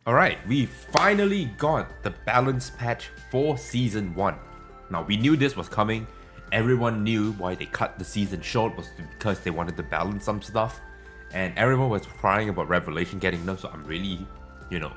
Alright, we finally got the balance patch for Season 1. Now, we knew this was coming. Everyone knew why they cut the season short was because they wanted to balance some stuff. And everyone was crying about Revelation getting nerfed, so I'm really,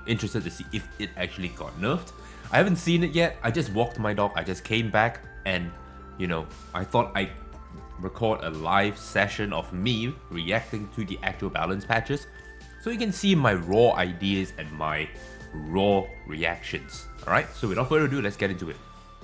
interested to see if it actually got nerfed. I haven't seen it yet. I just walked my dog. I just came back and, I thought I'd record a live session of me reacting to the actual balance patches, so you can see my raw ideas and my raw reactions. Alright, so without further ado, let's get into it.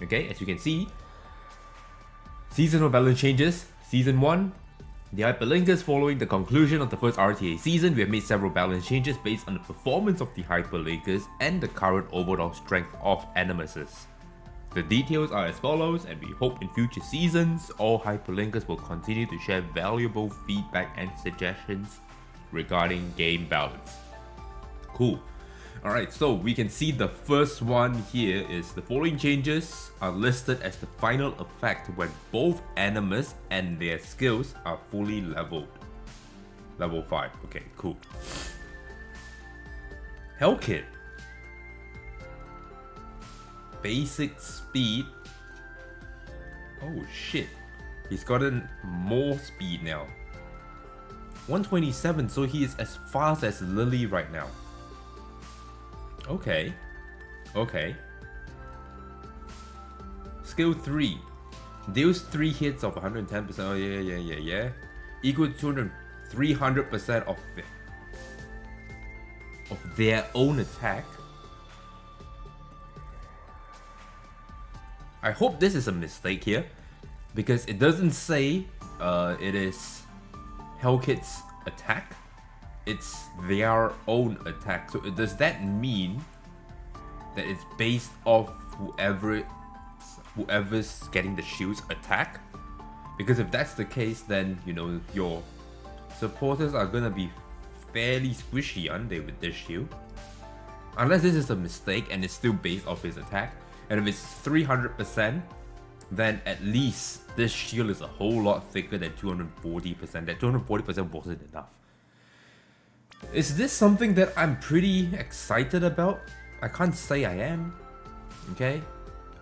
Okay, as you can see, seasonal balance changes. Season 1, the hyperlinkers. Following the conclusion of the first RTA season, we have made several balance changes based on the performance of the hyperlinkers and the current overall strength of animuses. The details are as follows, and we hope in future seasons, all hyperlinkers will continue to share valuable feedback and suggestions regarding game balance. Cool. Alright, so we can see the first one here is the following changes are listed as the final effect when both animus and their skills are fully leveled. Level 5. Okay, cool. Hellkit. Basic speed. Oh shit. He's gotten more speed now. 127, so he is as fast as Lily right now. Okay. Skill 3. Deals 3 hits of 110%. Oh yeah. Equal to 300% of their own attack. I hope this is a mistake here, because it doesn't say it is Hellkit's attack. It's their own attack. So does that mean that it's based off whoever's getting the shield's attack? Because if that's the case, then your supporters are gonna be fairly squishy, aren't they, with this shield? Unless this is a mistake and it's still based off his attack. And if it's 300%, then at least this shield is a whole lot thicker than 240%. That 240% wasn't enough. Is this something that I'm pretty excited about? I can't say I am. Okay?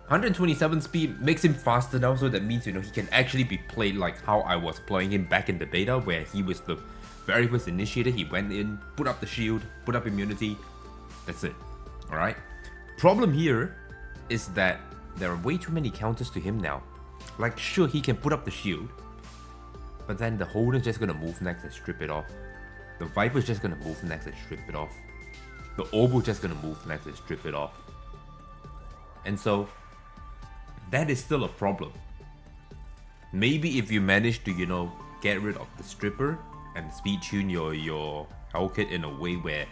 127 speed makes him faster now, so that means he can actually be played like how I was playing him back in the beta, where he was the very first initiator. He went in, put up the shield, put up immunity. That's it. Alright? Problem here is that there are way too many counters to him now. Like, sure, he can put up the shield, but then the Holden's just gonna move next and strip it off. The Viper's just gonna move next and strip it off. The Orbu's just gonna move next and strip it off. And so, that is still a problem. Maybe if you manage to, get rid of the stripper and speed tune your Hellkit in a way where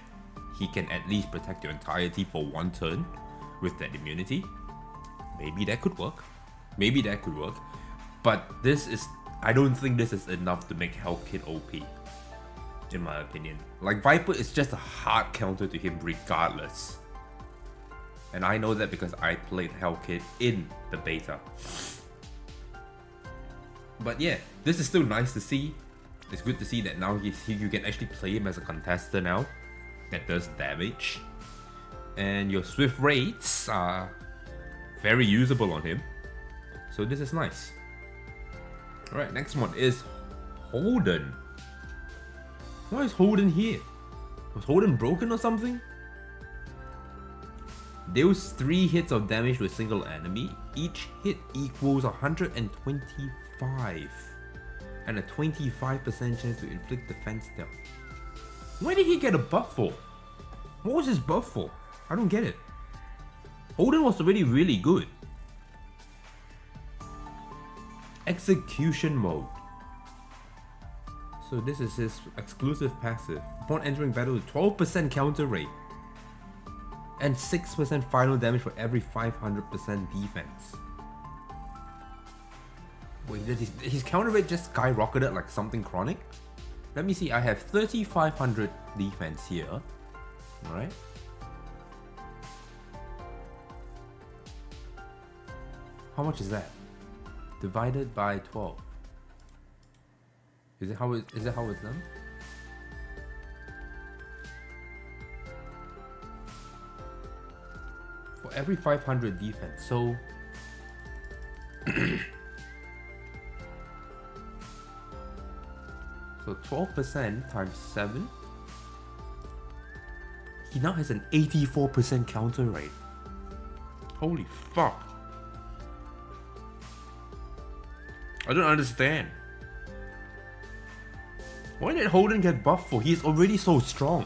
he can at least protect your entirety for one turn with that immunity, maybe that could work. But I don't think this is enough to make Hellkit OP, in my opinion. Like, Viper is just a hard counter to him regardless. And I know that because I played Hellkit in the beta. But yeah, this is still nice to see. It's good to see that now you can actually play him as a contester now that does damage. And your swift rates are very usable on him. So this is nice. Alright, next one is Holden. Why is Holden here? Was Holden broken or something? Deals 3 hits of damage to a single enemy. Each hit equals 125. And a 25% chance to inflict defense damage. Where did he get a buff for? What was his buff for? I don't get it. Holden was already really good. Execution mode. So this is his exclusive passive. Upon entering battle with 12% counter rate and 6% final damage for every 500% defense. Wait, did his counter rate just skyrocketed like something chronic? Let me see, I have 3500 defense here. Alright. How much is that? Divided by 12. Is it how it's done? every 500 defense. So so 12% times 7. He now has an 84% counter rate. Holy fuck. I don't understand. Why did Holden get buffed for? He's already so strong.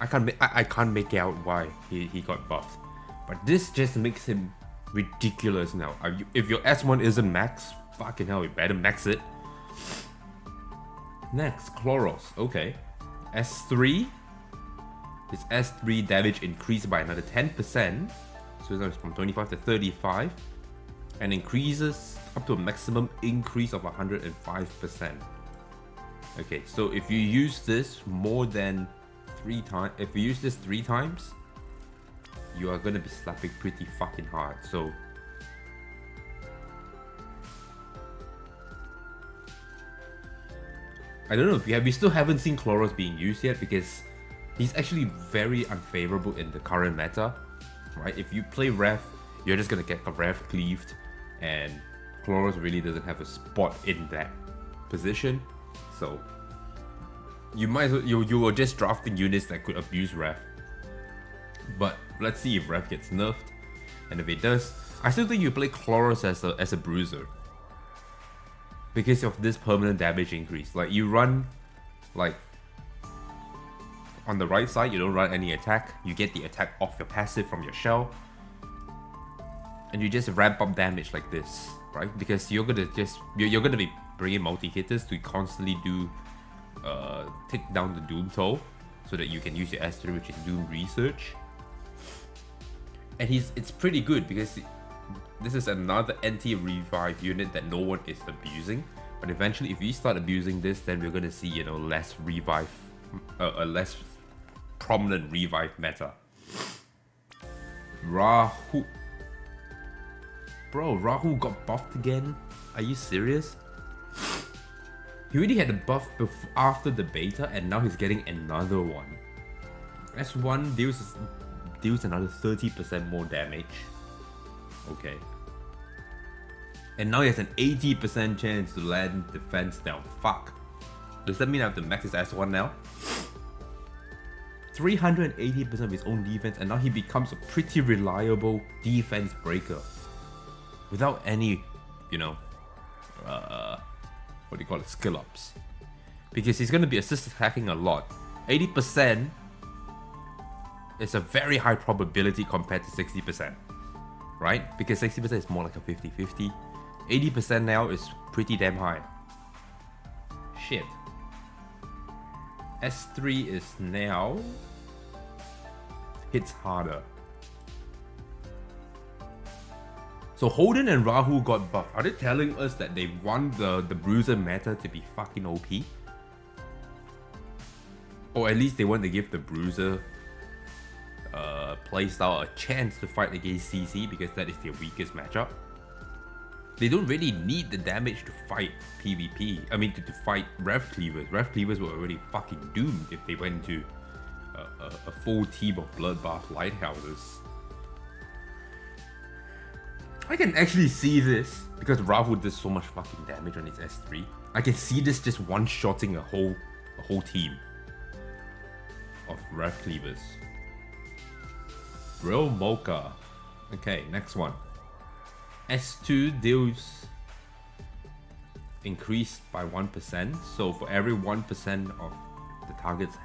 I can't make out why he got buffed. But this just makes him ridiculous now. If your S1 isn't max, fucking hell, you better max it. Next, Chloros. Okay. S3. His S3 damage increased by another 10%. So it's from 25 to 35. And increases up to a maximum increase of 105%. Okay, so if you use this more than 3 times, if you use this 3 times, you are gonna be slapping pretty fucking hard. So I don't know, we still haven't seen Chloros being used yet because he's actually very unfavorable in the current meta, right? If you play Rev, you're just gonna get a Rev cleaved, and Chloros really doesn't have a spot in that position. So you might as well, you are just drafting units that could abuse Rev. But let's see if Rev gets nerfed, and if it does, I still think you play Chloros as a bruiser because of this permanent damage increase. Like you run, like on the right side, you don't run any attack. You get the attack off your passive from your shell, and you just ramp up damage like this, right? Because you're gonna be bringing multi-hitters to constantly do take down the Doom Toll, so that you can use your S3, which is Doom Research. And it's pretty good because this is another anti-revive unit that no one is abusing. But eventually, if we start abusing this, then we're gonna see, you know, less revive, a less prominent revive meta. Rahu. Bro, Rahu got buffed again? Are you serious? He already had a buff after the beta, and now he's getting another one. S1 deals another 30% more damage. Okay. And now he has an 80% chance to land defense down. Fuck. Does that mean I have to max his S1 now? 380% of his own defense, and now he becomes a pretty reliable defense breaker. Without any, you know, what do you call it, skill ups. Because he's going to be assist attacking a lot. 80% is a very high probability compared to 60%. Right? Because 60% is more like a 50-50. 80% now is pretty damn high. Shit. S3 is now hits harder. So Holden and Rahu got buffed. Are they telling us that they want the bruiser meta to be fucking OP? Or at least they want to give the bruiser playstyle a chance to fight against CC, because that is their weakest matchup. They don't really need the damage to fight PvP. I mean, to fight Rev Cleavers. Rev Cleavers were already fucking doomed if they went into a full team of Bloodbath Lighthouses. I can actually see this, because Rahu does so much fucking damage on his S3. I can see this just one-shotting a whole team of Rev Cleavers. Real Mocha. Okay, next one. S2 deals increased by 1%. So for every 1% of the target's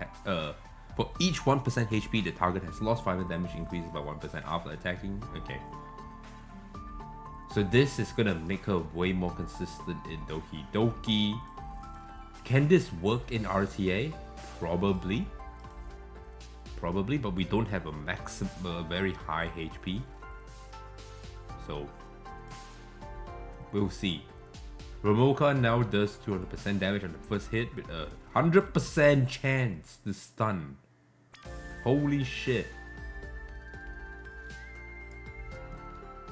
for each 1% HP, the target has lost 5 damage, increases by 1% after attacking. Okay. So this is gonna make her way more consistent in Doki Doki. Can this work in RTA? Probably, but we don't have a very high HP. So we'll see. Ramoka now does 200% damage on the first hit with a 100% chance to stun. Holy shit.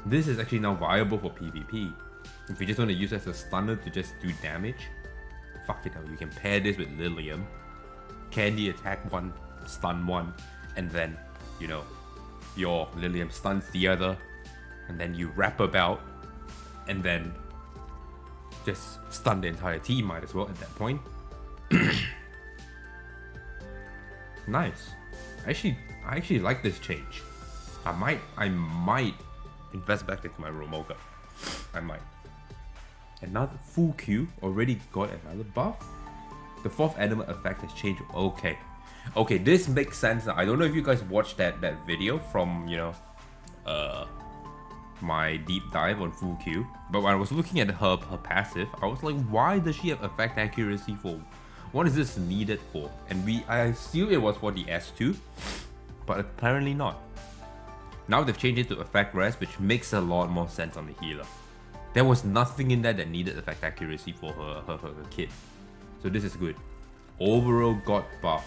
This is actually now viable for PvP. If you just want to use it as a stunner to just do damage, fuck it out. You can pair this with Lilium, Candy attack 1, stun 1, and then, you know, your Lilium stuns the other, and then you wrap about, and then just stun the entire team, might as well at that point. Nice. I actually like this change. I might invest back into my Romoga. I might. Another full Q already got another buff. The 4th element effect has changed. Okay. Okay, this makes sense now. I don't know if you guys watched that video from, you know, my deep dive on full Q. But when I was looking at her passive, I was like, why does she have effect accuracy for? What is this needed for? And I assume it was for the S2, but apparently not. Now they've changed it to effect rest, which makes a lot more sense on the healer. There was nothing in there that needed effect accuracy for her kit. So this is good. Overall got buff.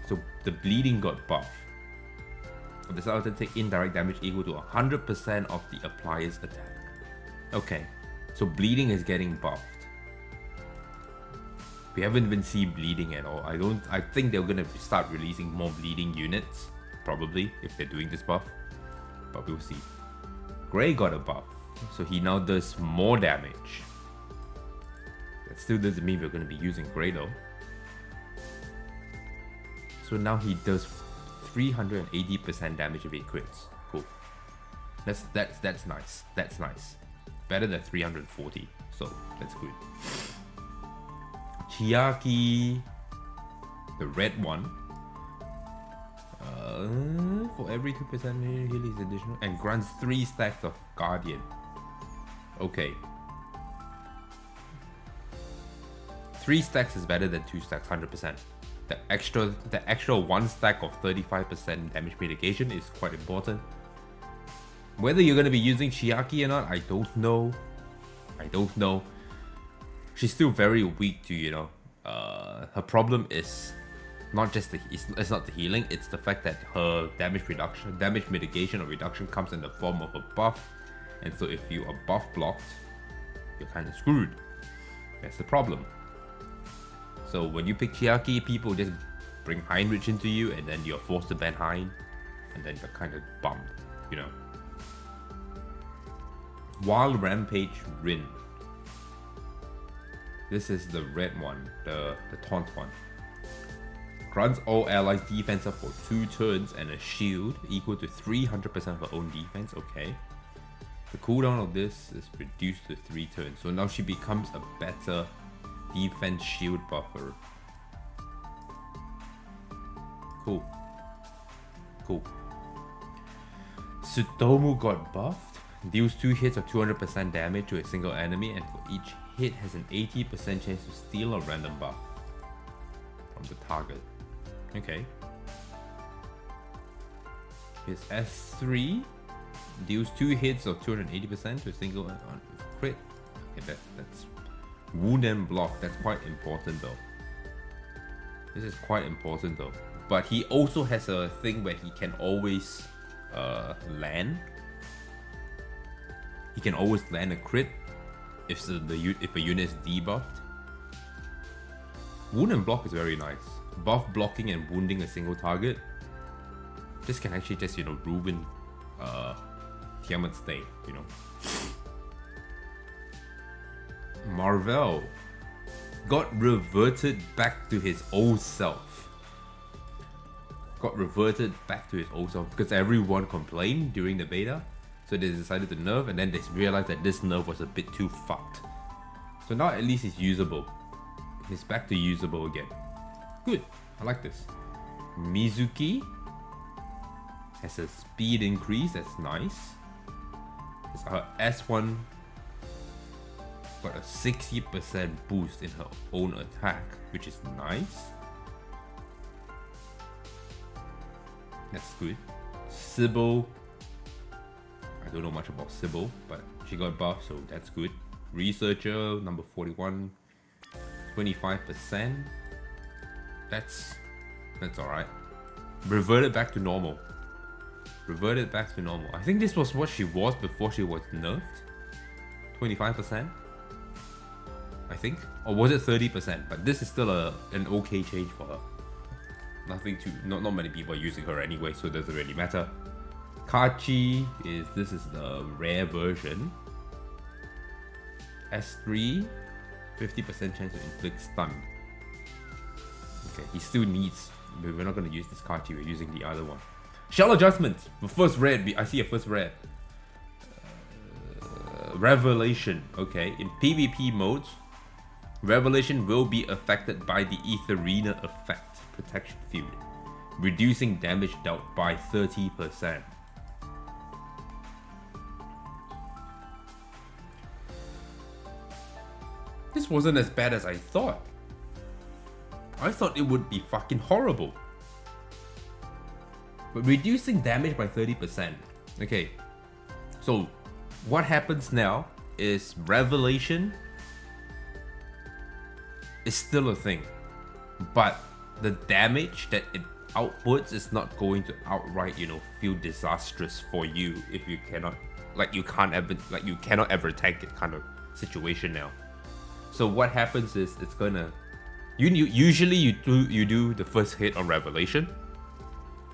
So the bleeding got buff. This item take indirect damage equal to 100% of the applier's attack. Okay, so bleeding is getting buffed. We haven't even seen bleeding at all. I think they're gonna start releasing more bleeding units, probably, if they're doing this buff. But we'll see. Grey got a buff, so he now does more damage. That still doesn't mean we're gonna be using Grey though. So now he does 380% damage if he crits. Cool. That's nice. That's nice. Better than 340. So that's good. Chiaki, the red one. For every 2% heal is additional and grants 3 stacks of Guardian. Okay. 3 stacks is better than 2 stacks, 100%. The extra 1 stack of 35% damage mitigation is quite important. Whether you're gonna be using Chiaki or not, I don't know. She's still very weak to, you know, her problem is not just it's not the healing, it's the fact that her damage mitigation or reduction comes in the form of a buff, and so if you are buff blocked, you're kind of screwed. That's the problem. So when you pick Chiaki, people just bring Heinrich into you, and then you're forced to ban Hein, and then you're kind of bummed, you know. Wild Rampage Rin. This is the red one, the taunt one. Grants all allies defense up for 2 turns and a shield equal to 300% of her own defense. Okay. The cooldown of this is reduced to 3 turns, so now she becomes a better defense shield buffer. Cool. Tsutomu got buffed. Deals 2 hits of 200% damage to a single enemy, and for each hit has an 80% chance to steal a random buff from the target. Okay. His S3 deals 2 hits of 280% to a single crit. Okay, that's wound and block. That's quite important though. This is quite important though. But he also has a thing where he can always land. He can always land a crit if a unit is debuffed. Wound and block is very nice. Buff blocking and wounding a single target. This can actually just, you know, ruin Tiamat's day, you know. Marvel got reverted back to his old self. Because everyone complained during the beta. So they decided to nerf, and then they realized that this nerf was a bit too fucked. So now at least it's usable. It's back to usable again. Good, I like this. Mizuki has a speed increase, that's nice. Her S1 got a 60% boost in her own attack, which is nice. That's good. Sybil, I don't know much about Sybil, but she got buffed, so that's good. Researcher, number 41, 25%. That's alright. Reverted back to normal. I think this was what she was before she was nerfed. 25%. I think. Or was it 30%? But this is still an okay change for her. Nothing too, not many people are using her anyway, so it doesn't really matter. Kachi this is the rare version. S3, 50% chance to inflict stun. Okay, he still needs, we're not going to use this Kachi, we're using the other one. Shell adjustment, the first rare, I see a first rare. Revelation, okay, in PvP modes, Revelation will be affected by the Etheria effect protection field, reducing damage dealt by 30%. This wasn't as bad as I thought. I thought it would be fucking horrible. But reducing damage by 30%. Okay, so what happens now is Revelation is still a thing, but the damage that it outputs is not going to outright, you know, feel disastrous for you if you cannot, you cannot ever tank it kind of situation now. So what happens is it's gonna, usually you do the first hit on Revelation,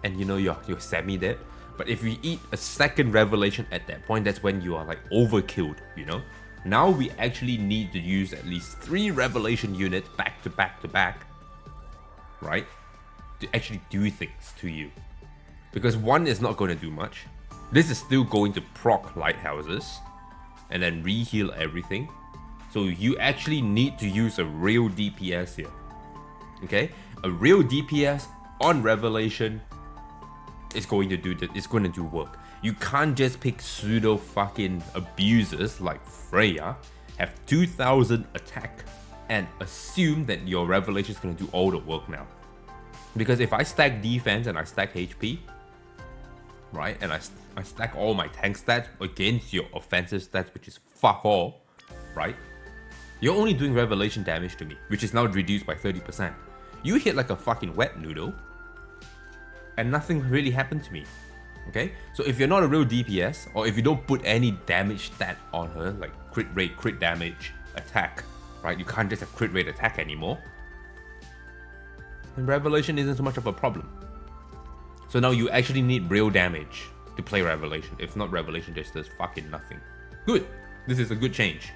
and you know you're semi-dead. But if you eat a second Revelation at that point, that's when you are like overkilled, you know? Now we actually need to use at least 3 Revelation units back to back to back, right? To actually do things to you. Because one is not going to do much. This is still going to proc lighthouses and then re-heal everything. So you actually need to use a real DPS here. Okay? A real DPS on Revelation is going to do work. You can't just pick pseudo fucking abusers like Freya, have 2000 attack, and assume that your Revelation is going to do all the work now. Because if I stack defense and I stack HP, right, and I stack all my tank stats against your offensive stats, which is fuck all, right, you're only doing Revelation damage to me, which is now reduced by 30%. You hit like a fucking wet noodle, and nothing really happened to me. Okay, so if you're not a real DPS, or if you don't put any damage stat on her, like crit rate, crit damage, attack, right? You can't just have crit rate attack anymore. And Revelation isn't so much of a problem. So now you actually need real damage to play Revelation. If not, Revelation just does fucking nothing. Good. This is a good change.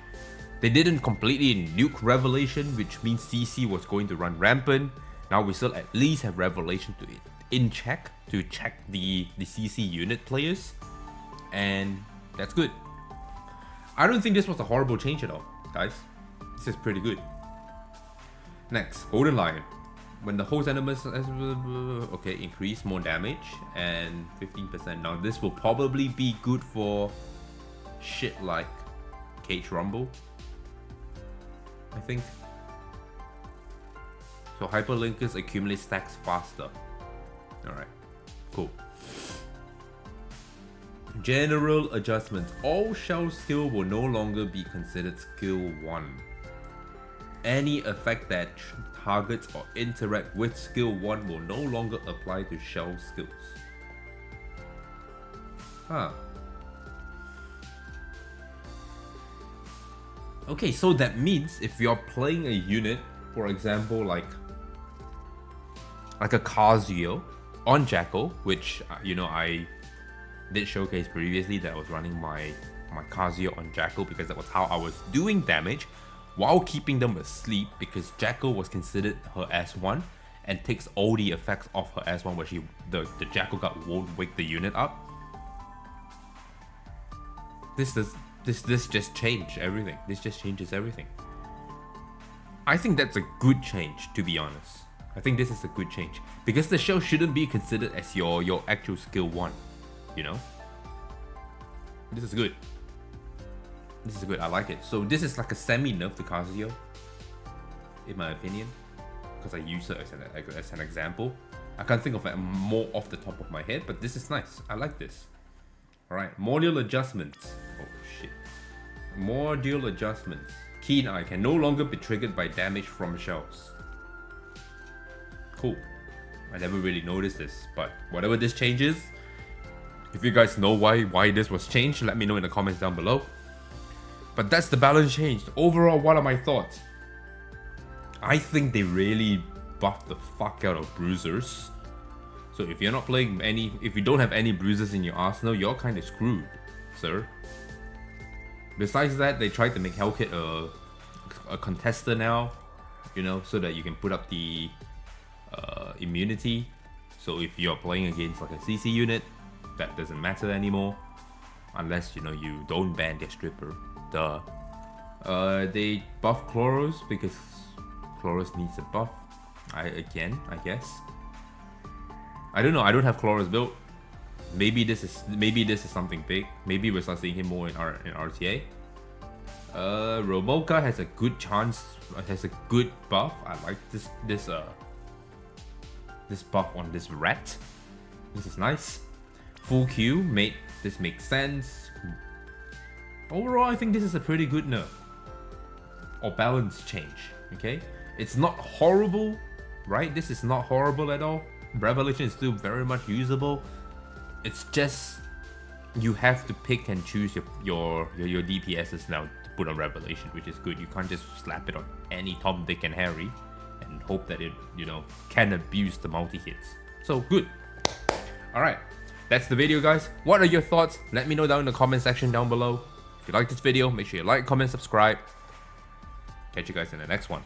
They didn't completely nuke Revelation, which means CC was going to run rampant. Now we still at least have Revelation to in check, to check the CC unit players, and that's good. I don't think this was a horrible change at all, guys. This is pretty good. Next, Golden Lion. When the host enemies, okay, increase more damage and 15%. Now this will probably be good for shit like Cage Rumble, I think. So Hyperlinkers accumulate stacks faster. Alright, cool. General adjustments. All shell skill will no longer be considered skill 1. Any effect that targets or interact with skill 1 will no longer apply to shell skills. Huh. Okay, so that means if you're playing a unit, for example, like a Kazuyo on Jackal, which you know I did showcase previously that I was running my Kazuyo on Jackal because that was how I was doing damage while keeping them asleep, because Jackal was considered her S1 and takes all the effects of her S1 where the Jackal guard won't wake the unit up. This just changed everything. This just changes everything. I think that's a good change, to be honest. I think this is a good change because the shell shouldn't be considered as your actual skill 1, you know? This is good. This is good, I like it. So this is like a semi-nerf to Kazuyo, in my opinion, because I use her as an example. I can't think of it more off the top of my head, but this is nice. I like this. Alright, module adjustments. Oh shit. Module adjustments. Keen Eye can no longer be triggered by damage from shells. Cool. I never really noticed this, but whatever this changes, if you guys know why this was changed, let me know in the comments down below. But that's the balance change. Overall, what are my thoughts? I think they really buffed the fuck out of bruisers. So if you're not playing any, if you don't have any bruisers in your arsenal, you're kind of screwed, sir. Besides that, they tried to make Hellkit a contester now, you know, so that you can put up the immunity. So if you're playing against like a CC unit, that doesn't matter anymore, unless you know you don't ban their stripper. Duh. They buff Chloros because Chloros needs a buff. I guess. I don't know. I don't have Chloros built. Maybe this is something big. Maybe we'll start seeing him more in RTA. Romoka has a good chance. Has a good buff. I like this buff on this rat. This is nice. Full Q this makes sense. Overall, I think this is a pretty good nerf or balance change. Okay, it's not horrible, right? This is not horrible at all. Revelation is still very much usable. It's just you have to pick and choose your DPSs now to put on Revelation, which is good. You can't just slap it on any Tom, Dick, and Harry and hope that it, you know, can abuse the multi-hits. So good. All right, that's the video, guys. What are your thoughts? Let me know down in the comment section down below. If you like this video, make sure you like, comment, subscribe. Catch you guys in the next one.